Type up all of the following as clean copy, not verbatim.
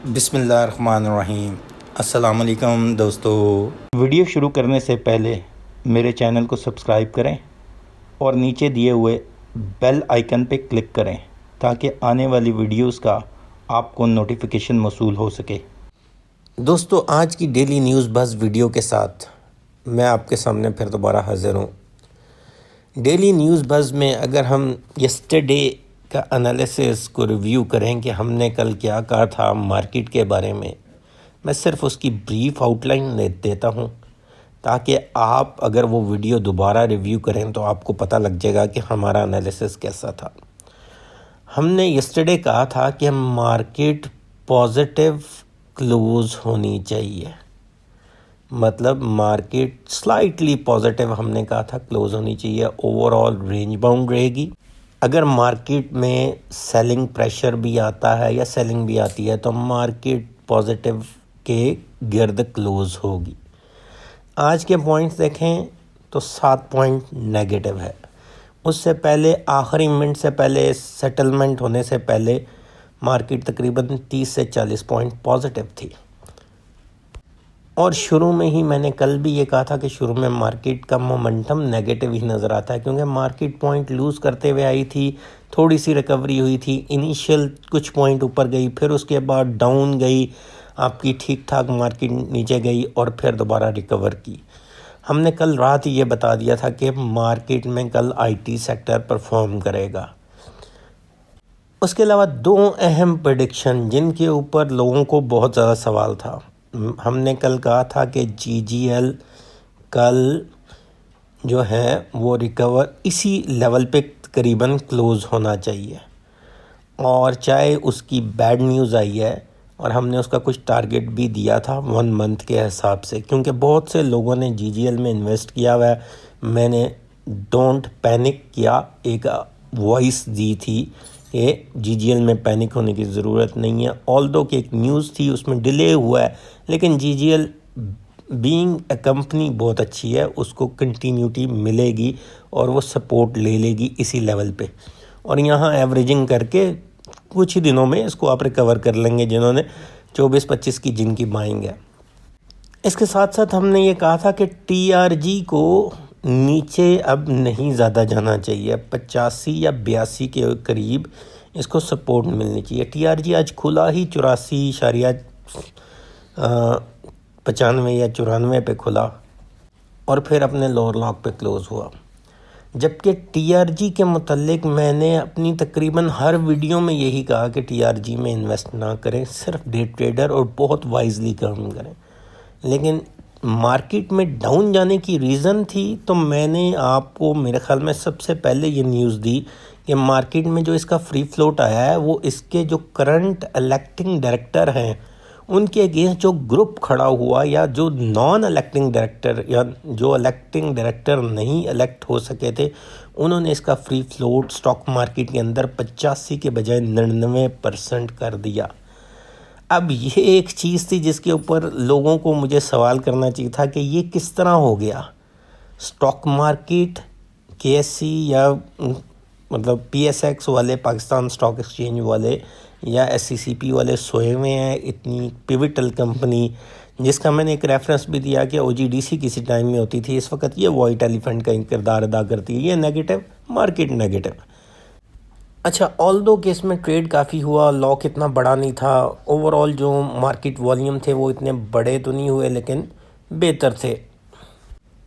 बिस्मिल्लाहिर्रहमानिर्रहीम। अस्सलाम वालेकुम दोस्तों। वीडियो शुरू करने से पहले मेरे चैनल को सब्सक्राइब करें और नीचे दिए हुए बेल आइकन पे क्लिक करें ताकि आने वाली वीडियोस का आपको नोटिफिकेशन मौसूल हो सके। दोस्तों, आज की डेली न्यूज़ बज़ वीडियो के साथ मैं आपके सामने फिर दोबारा हाज़िर हूँ। डेली न्यूज़ बज़ में अगर हम यस्टरडे का एनालिसिस को रिव्यू करें कि हमने कल क्या कहा था मार्केट के बारे में, मैं सिर्फ उसकी ब्रीफ आउटलाइन देता हूँ ताकि आप अगर वो वीडियो दोबारा रिव्यू करें तो आपको पता लग जाएगा कि हमारा एनालिसिस कैसा था। हमने यस्टरडे कहा था कि मार्केट पॉजिटिव क्लोज होनी चाहिए, मतलब मार्केट स्लाइटली पॉजिटिव हमने कहा था क्लोज होनी चाहिए। ओवरऑल रेंज बाउंड रहेगी। अगर मार्केट में सेलिंग प्रेशर भी आता है या सेलिंग भी आती है तो मार्केट पॉजिटिव के गिर्द क्लोज होगी। आज के पॉइंट्स देखें तो 7 पॉइंट नेगेटिव है। उससे पहले आखिरी मिनट से पहले सेटलमेंट होने से पहले मार्केट तकरीबन 30 से 40 पॉइंट पॉजिटिव थी। और शुरू में ही मैंने कल भी ये कहा था कि शुरू में मार्केट का मोमेंटम नेगेटिव ही नज़र आता है क्योंकि मार्केट पॉइंट लूज़ करते हुए आई थी, थोड़ी सी रिकवरी हुई थी, इनिशियल कुछ पॉइंट ऊपर गई, फिर उसके बाद डाउन गई, आपकी ठीक ठाक मार्केट नीचे गई और फिर दोबारा रिकवर की। हमने कल रात ये बता दिया था कि मार्केट में कल आईटी सेक्टर परफॉर्म करेगा। उसके अलावा 2 अहम प्रेडिक्शन जिनके ऊपर लोगों को बहुत ज़्यादा सवाल था। हमने कल कहा था कि जीजीएल कल जो है वो रिकवर इसी लेवल पे तकरीबन क्लोज़ होना चाहिए, और चाहे उसकी बैड न्यूज़ आई है और हमने उसका कुछ टारगेट भी दिया था 1 मंथ के हिसाब से, क्योंकि बहुत से लोगों ने जीजीएल में इन्वेस्ट किया हुआ है। मैंने डोंट पैनिक किया एक वॉइस दी थी कि जीजीएल में पैनिक होने की ज़रूरत नहीं है। ऑल्दो कि एक न्यूज़ थी उसमें डिले हुआ है, लेकिन जीजीएल बीइंग अ कंपनी बहुत अच्छी है, उसको कंटिन्यूटी मिलेगी और वो सपोर्ट ले लेगी इसी लेवल पे, और यहाँ एवरेजिंग करके कुछ ही दिनों में इसको आप रिकवर कर लेंगे जिन्होंने 24-25 की जिनकी बाइंग है। इसके साथ साथ हमने ये कहा था कि टीआरजी को नीचे अब नहीं ज़्यादा जाना चाहिए, 85 या 82 के करीब इसको सपोर्ट मिलनी चाहिए। टीआरजी आज खुला ही 84.95 या 94 पे खुला और फिर अपने लोअर लॉक पे क्लोज़ हुआ। जबकि टीआरजी के मुतल्लिक मैंने अपनी तकरीबन हर वीडियो में यही कहा कि टीआरजी में इन्वेस्ट ना करें, सिर्फ डे ट्रेडर और बहुत वाइजली काम करें। लेकिन मार्केट में डाउन जाने की रीज़न थी तो मैंने आपको मेरे ख्याल में सबसे पहले ये न्यूज़ दी कि मार्केट में जो इसका फ्री फ्लोट आया है वो इसके जो करंट इलेक्टिंग डायरेक्टर हैं उनके अगेंस्ट जो ग्रुप खड़ा हुआ, या जो नॉन इलेक्टिंग डायरेक्टर या जो इलेक्टिंग डायरेक्टर नहीं इलेक्ट हो सके थे, उन्होंने इसका फ्री फ्लोट स्टॉक मार्केट के अंदर 85 के बजाय 99% कर दिया। अब ये एक चीज़ थी जिसके ऊपर लोगों को मुझे सवाल करना चाहिए था कि ये किस तरह हो गया। स्टॉक मार्केट केएससी या मतलब पीएसएक्स वाले, पाकिस्तान स्टॉक एक्सचेंज वाले या एससीसीपी वाले सोए हुए हैं। इतनी पिविटल कंपनी जिसका मैंने एक रेफरेंस भी दिया कि ओजीडीसी किसी टाइम में होती थी, इस वक्त ये वाइट एलिफेंट का किरदार अदा करती है। ये नेगेटिव, मार्केट नेगेटिव। अच्छा, ऑल्दो कि इसमें ट्रेड काफ़ी हुआ, लॉक इतना बड़ा नहीं था, ओवरऑल जो मार्केट वॉल्यूम थे वो इतने बड़े तो नहीं हुए लेकिन बेहतर थे।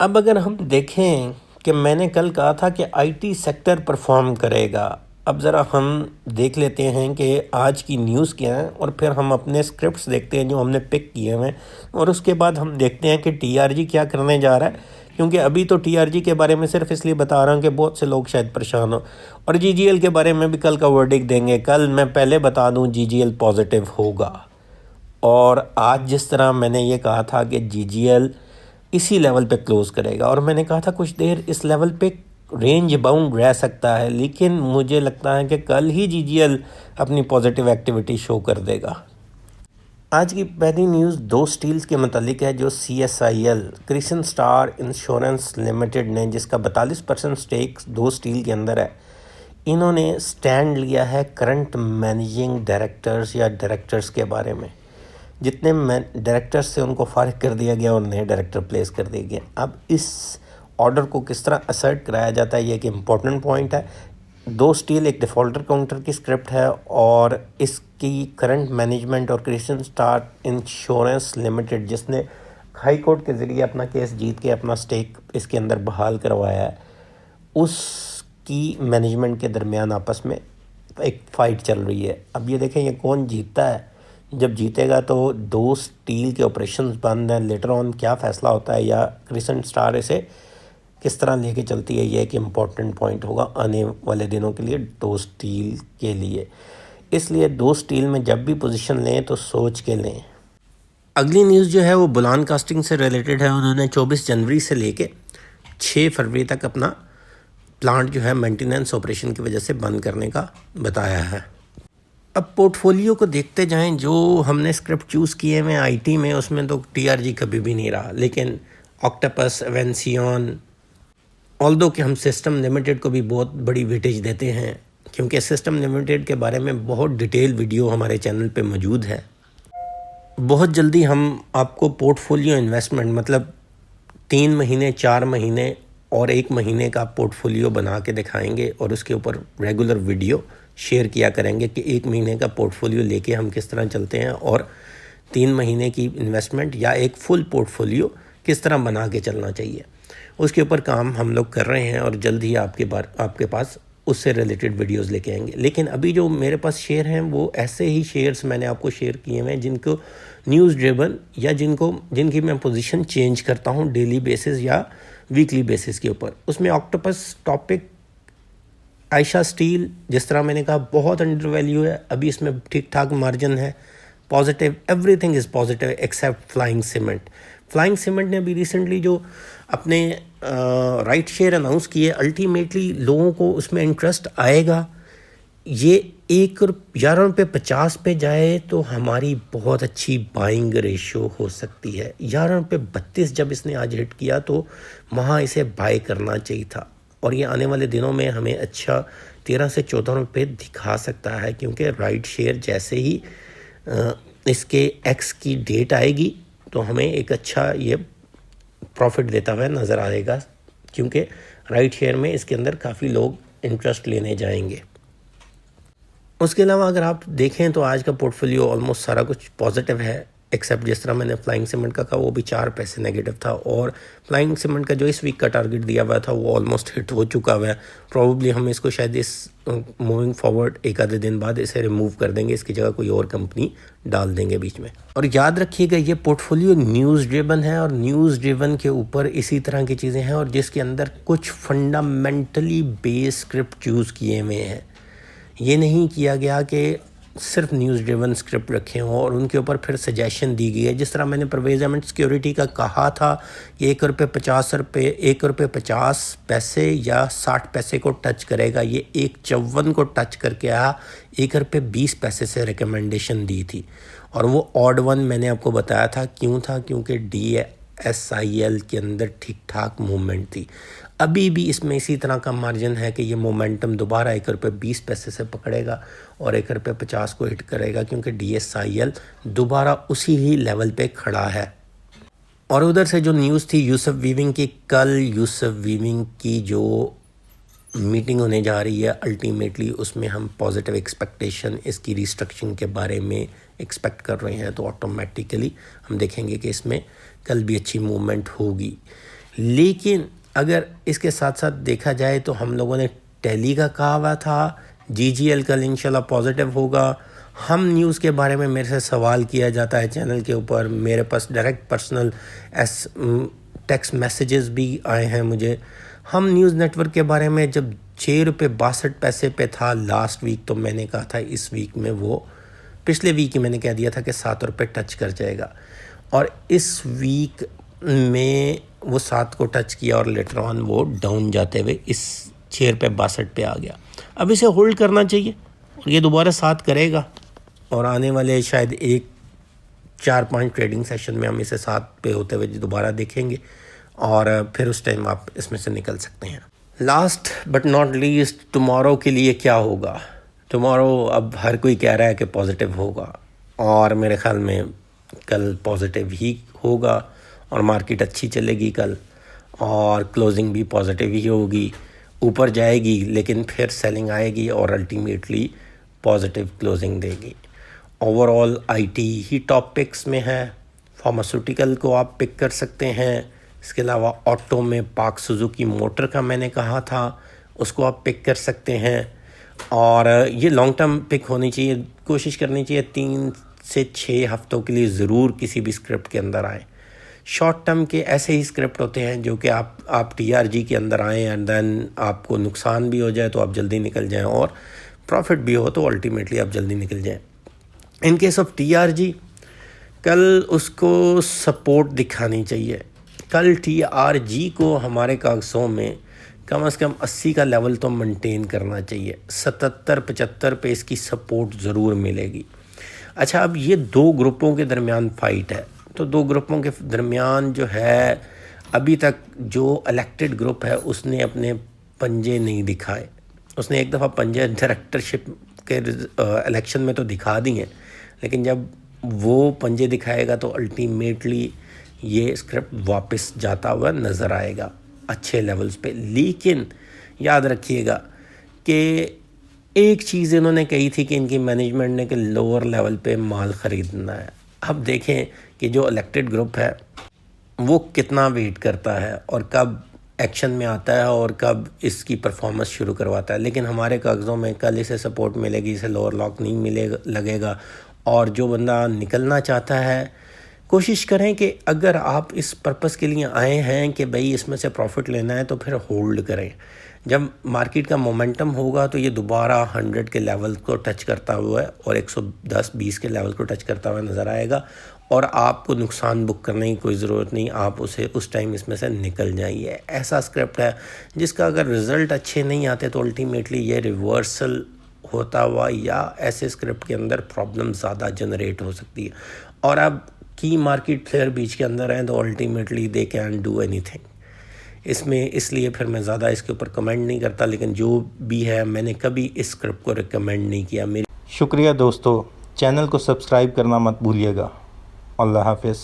अब अगर हम देखें कि मैंने कल कहा था कि आईटी सेक्टर परफॉर्म करेगा, अब ज़रा हम देख लेते हैं कि आज की न्यूज़ क्या है और फिर हम अपने स्क्रिप्ट्स देखते हैं जो हमने पिक किए हैं, और उसके बाद हम देखते हैं कि टीआरजी क्या करने जा रहा है। क्योंकि अभी तो टीआरजी के बारे में सिर्फ इसलिए बता रहा हूँ कि बहुत से लोग शायद परेशान हो, और जीजीएल के बारे में भी कल का वर्डिक्ट देंगे। कल मैं पहले बता दूँ जीजीएल पॉजिटिव होगा, और आज जिस तरह मैंने ये कहा था कि जीजीएल इसी लेवल पे क्लोज़ करेगा, और मैंने कहा था कुछ देर इस लेवल पे रेंज बाउंड रह सकता है, लेकिन मुझे लगता है कि कल ही जीजीएल अपनी पॉजिटिव एक्टिविटी शो कर देगा। आज की पहली न्यूज़ 2 स्टील्स के मतलब है जो CSIL Krishna star insurance limited ने, जिसका 42% स्टेक 2 स्टील के अंदर है, इन्होंने स्टैंड लिया है करंट मैनेजिंग डायरेक्टर्स या डायरेक्टर्स के बारे में। जितने डायरेक्टर्स से उनको फारिग कर दिया गया और नए डायरेक्टर प्लेस कर दिए गए। अब इस ऑर्डर को किस तरह असर्ट कराया जाता है, ये एक इम्पॉर्टेंट पॉइंट है। दो स्टील एक डिफ़ॉल्टर काउंटर की स्क्रिप्ट है और इसकी करंट मैनेजमेंट और क्रिस्टन स्टार इंश्योरेंस लिमिटेड, जिसने हाई कोर्ट के ज़रिए अपना केस जीत के अपना स्टेक इसके अंदर बहाल करवाया है, उसकी मैनेजमेंट के दरमियान आपस में एक फ़ाइट चल रही है। अब ये देखें ये कौन जीतता है। जब जीतेगा तो दो स्टील के ऑपरेशंस बंद हैं, लेटर ऑन क्या फ़ैसला होता है या क्रिस्टन स्टार इसे किस तरह लेके चलती है, ये एक इम्पॉर्टेंट पॉइंट होगा आने वाले दिनों के लिए दो स्टील के लिए। इसलिए दो स्टील में जब भी पोजीशन लें तो सोच के लें। अगली न्यूज़ जो है वो बुलान कास्टिंग से रिलेटेड है। उन्होंने 24 जनवरी से लेके 6 फरवरी तक अपना प्लांट जो है मेंटेनेंस ऑपरेशन की वजह से बंद करने का बताया है। अब पोर्टफोलियो को देखते जाएं, जो हमने स्क्रिप्ट चूज़ किए हुए आईटी में उसमें तो टीआरजी कभी भी नहीं रहा, लेकिन ऑक्टोपस, एवेंसियन, ऑल्दो कि हम सिस्टम लिमिटेड को भी बहुत बड़ी वेटेज देते हैं क्योंकि सिस्टम लिमिटेड के बारे में बहुत डिटेल वीडियो हमारे चैनल पे मौजूद है। बहुत जल्दी हम आपको पोर्टफोलियो इन्वेस्टमेंट मतलब 3 महीने, 4 महीने और 1 महीने का पोर्टफोलियो बना के दिखाएंगे और उसके ऊपर रेगुलर वीडियो शेयर किया करेंगे कि 1 महीने का पोर्टफोलियो लेके हम किस तरह चलते हैं और 3 महीने की इन्वेस्टमेंट या एक फुल पोर्टफोलियो किस तरह बना के चलना चाहिए। उसके ऊपर काम हम लोग कर रहे हैं और जल्द ही आपके पास उससे रिलेटेड वीडियोस लेके आएंगे। लेकिन अभी जो मेरे पास शेयर हैं वो ऐसे ही शेयर्स मैंने आपको शेयर किए हुए हैं जिनको न्यूज़ ड्रिवन या जिनकी मैं पोजीशन चेंज करता हूं डेली बेसिस या वीकली बेसिस के ऊपर। उसमें ऑक्टोपस, टॉपिक, आयशा स्टील जिस तरह मैंने कहा बहुत अंडर वैल्यू है, अभी इसमें ठीक ठाक मार्जिन है, positive, everything is positive except flying cement. Flying cement ने अभी रिसेंटली जो अपने राइट शेयर अनाउंस किए, अल्टीमेटली लोगों को उसमें इंटरेस्ट आएगा। ये 11.50 पे जाए तो हमारी बहुत अच्छी बाइंग रेशियो हो सकती है। 11.32 जब इसने आज हिट किया तो वहाँ इसे बाय करना चाहिए था और ये आने वाले दिनों में हमें अच्छा 13 से 14 रुपये दिखा सकता है क्योंकि राइट शेयर जैसे ही इसके एक्स की डेट आएगी तो हमें एक अच्छा ये प्रॉफिट देता हुआ नज़र आएगा क्योंकि राइट शेयर में इसके अंदर काफ़ी लोग इंटरेस्ट लेने जाएंगे। उसके अलावा अगर आप देखें तो आज का पोर्टफोलियो ऑलमोस्ट सारा कुछ पॉजिटिव है एक्सेप्ट जिस तरह मैंने फ्लाइंग सीमेंट का कहा वो भी 4 पैसे नेगेटिव था और फ्लाइंग सीमेंट का जो इस वीक का टारगेट दिया हुआ था वो ऑलमोस्ट हिट हो चुका हुआ है। प्रॉबली हम इसको शायद इस मूविंग फॉरवर्ड एक आधे दिन बाद इसे रिमूव कर देंगे, इसकी जगह कोई और कंपनी डाल देंगे बीच में। और याद रखिएगा ये पोर्टफोलियो न्यूज़ ड्रिवन है और न्यूज़ ड्रिवन के ऊपर इसी तरह की चीज़ें हैं और जिसके अंदर कुछ फंडामेंटली बेस स्क्रिप्ट चूज़ किए हुए हैं। ये नहीं किया गया कि सिर्फ न्यूज़ ड्रिवन स्क्रिप्ट रखे हों और उनके ऊपर फिर सजेशन दी गई है। जिस तरह मैंने परवेज़ अहमद सिक्योरिटी का कहा था कि ₹1.50 या 60 पैसे को टच करेगा, ये 1.54 को टच करके आया, ₹1.20 से रिकमेंडेशन दी थी और वो ऑड वन मैंने आपको बताया था क्यों था, क्योंकि DSIL के अंदर ठीक ठाक मूवमेंट थी। अभी भी इसमें इसी तरह का मार्जिन है कि ये मोमेंटम दोबारा ₹1.20 से पकड़ेगा और ₹1.50 को हिट करेगा क्योंकि DSIL दोबारा उसी ही लेवल पे खड़ा है। और उधर से जो न्यूज़ थी यूसुफ वीविंग की, कल यूसुफ वीविंग की जो मीटिंग होने जा रही है अल्टीमेटली उसमें हम पॉजिटिव एक्सपेक्टेशन इसकी रिस्ट्रक्चरिंग के बारे में एक्सपेक्ट कर रहे हैं तो ऑटोमेटिकली हम देखेंगे कि इसमें कल भी अच्छी मूवमेंट होगी। लेकिन अगर इसके साथ साथ देखा जाए तो हम लोगों ने टेली का कहा हुआ था GGL कल इंशाल्लाह पॉजिटिव होगा। हम न्यूज़ के बारे में मेरे से सवाल किया जाता है चैनल के ऊपर, मेरे पास डायरेक्ट पर्सनल टेक्स्ट मैसेजेस भी आए हैं मुझे। हम न्यूज़ नेटवर्क के बारे में जब ₹6.62 पे था लास्ट वीक तो मैंने कहा था इस वीक में वो पिछले वीक ही मैंने कह दिया था कि ₹7 टच कर जाएगा और इस वीक में वो 7 को टच किया और लेटर ऑन वो डाउन जाते हुए इस ₹6.62 पे आ गया। अब इसे होल्ड करना चाहिए और ये दोबारा 7 करेगा और आने वाले शायद 4-5 ट्रेडिंग सेशन में हम इसे 7 पे होते हुए दोबारा देखेंगे और फिर उस टाइम आप इसमें से निकल सकते हैं। Last but not least, tomorrow के लिए क्या होगा? टुमारो अब हर कोई कह रहा है कि पॉजिटिव होगा और मेरे ख्याल में कल पॉजिटिव ही होगा और मार्केट अच्छी चलेगी कल, और क्लोजिंग भी पॉजिटिव ही होगी, ऊपर जाएगी लेकिन फिर सेलिंग आएगी और अल्टीमेटली पॉजिटिव क्लोजिंग देगी। Overall IT he top picks में है, फार्मास्यूटिकल को आप पिक कर सकते हैं, इसके अलावा ऑटो में पार्क सुजुकी मोटर का मैंने कहा था उसको आप पिक कर सकते हैं। और ये लॉन्ग टर्म पिक होनी चाहिए, कोशिश करनी चाहिए 3 से 6 हफ्तों के लिए ज़रूर किसी भी स्क्रिप्ट के अंदर आए। शॉर्ट टर्म के ऐसे ही स्क्रिप्ट होते हैं जो कि आप टीआरजी के अंदर आएँ एंड देन आपको नुकसान भी हो जाए तो आप जल्दी निकल जाएं, और प्रॉफिट भी हो तो अल्टीमेटली आप जल्दी निकल जाएं। इन केस ऑफ टीआरजी कल उसको सपोर्ट दिखानी चाहिए। कल टीआरजी को हमारे कागज़ों में कम से कम 80 का लेवल तो मेंटेन करना चाहिए, 77-75 पे इसकी सपोर्ट ज़रूर मिलेगी। अच्छा, अब ये 2 ग्रुपों के दरमियान फ़ाइट है, तो 2 ग्रुपों के दरमियान जो है अभी तक जो इलेक्टेड ग्रुप है उसने अपने पंजे नहीं दिखाए। उसने एक दफ़ा पंजे डायरेक्टरशिप के इलेक्शन में तो दिखा दिए, लेकिन जब वो पंजे दिखाएगा तो अल्टीमेटली ये स्क्रिप्ट वापस जाता हुआ नज़र आएगा अच्छे लेवल्स पे। लेकिन याद रखिएगा कि एक चीज़ इन्होंने कही थी कि इनकी मैनेजमेंट ने कि लोअर लेवल पे माल ख़रीदना है। अब देखें कि जो इलेक्टेड ग्रुप है वो कितना वेट करता है और कब एक्शन में आता है और कब इसकी परफॉर्मेंस शुरू करवाता है। लेकिन हमारे कागज़ों में कल इसे सपोर्ट मिलेगी, इसे लोअर लॉक नहीं मिलेगा लगेगा। और जो बंदा निकलना चाहता है कोशिश करें कि अगर आप इस पर्पस के लिए आए हैं कि भाई इसमें से प्रॉफिट लेना है तो फिर होल्ड करें। जब मार्केट का मोमेंटम होगा तो ये दोबारा 100 के लेवल को टच करता हुआ और 110-20 के लेवल को टच करता हुआ नज़र आएगा, और आपको नुकसान बुक करने की कोई ज़रूरत नहीं, आप उसे उस टाइम इसमें से निकल जाइए। ऐसा स्क्रिप्ट है जिसका अगर रिज़ल्ट अच्छे नहीं आते तो अल्टीमेटली ये रिवर्सल होता हुआ या ऐसे स्क्रिप्ट के अंदर प्रॉब्लम ज़्यादा जनरेट हो सकती है। और अब की मार्केट प्लेयर बीच के अंदर हैं तो ultimately they can do anything इसमें, इसलिए फिर मैं ज़्यादा इसके ऊपर कमेंट नहीं करता। लेकिन जो भी है मैंने कभी इस स्क्रिप्ट को रिकमेंड नहीं किया। मेरी शुक्रिया दोस्तों, चैनल को सब्सक्राइब करना मत भूलिएगा। अल्लाह हाफिज़।